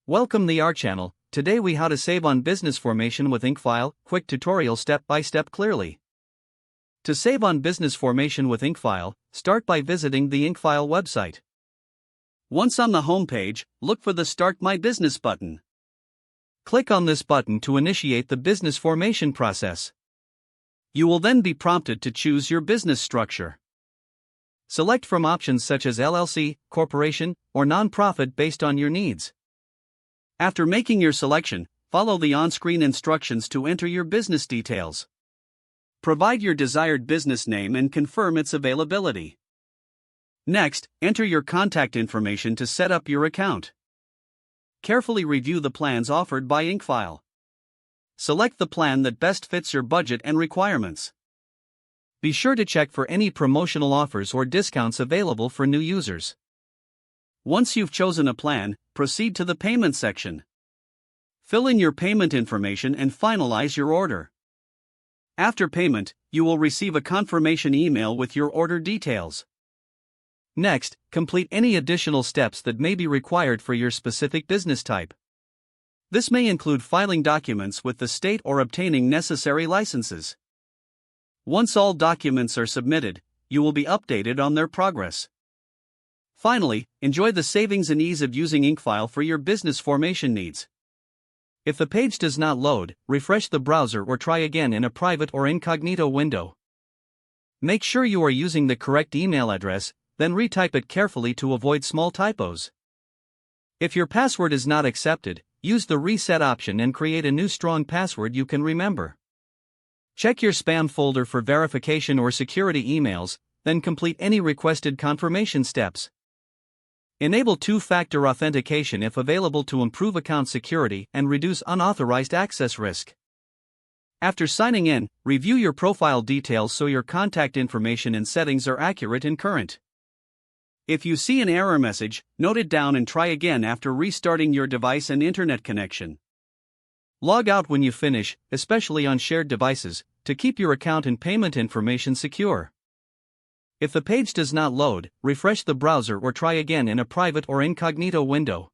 Welcome to our channel. Today we how to save on business formation with IncFile, quick tutorial step by step clearly. To save on business formation with IncFile, start by visiting the IncFile website. Once on the home page, look for the Start My Business button. Click on this button to initiate the business formation process. You will then be prompted to choose your business structure. Select from options such as LLC, corporation, or nonprofit based on your needs. After making your selection, follow the on-screen instructions to enter your business details. Provide your desired business name and confirm its availability. Next, enter your contact information to set up your account. Carefully review the plans offered by IncFile. Select the plan that best fits your budget and requirements. Be sure to check for any promotional offers or discounts available for new users. Once you've chosen a plan, proceed to the payment section. Fill in your payment information and finalize your order. After payment, you will receive a confirmation email with your order details. Next, complete any additional steps that may be required for your specific business type. This may include filing documents with the state or obtaining necessary licenses. Once all documents are submitted, you will be updated on their progress. Finally, enjoy the savings and ease of using IncFile for your business formation needs. If the page does not load, refresh the browser or try again in a private or incognito window. Make sure you are using the correct email address, then retype it carefully to avoid small typos. If your password is not accepted, use the reset option and create a new strong password you can remember. Check your spam folder for verification or security emails, then complete any requested confirmation steps. Enable two-factor authentication if available to improve account security and reduce unauthorized access risk. After signing in, review your profile details so your contact information and settings are accurate and current. If you see an error message, note it down and try again after restarting your device and internet connection. Log out when you finish, especially on shared devices, to keep your account and payment information secure. If the page does not load, refresh the browser or try again in a private or incognito window.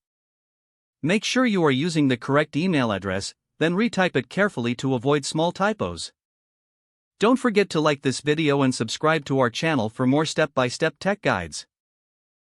Make sure you are using the correct email address, then retype it carefully to avoid small typos. Don't forget to like this video and subscribe to our channel for more step-by-step tech guides.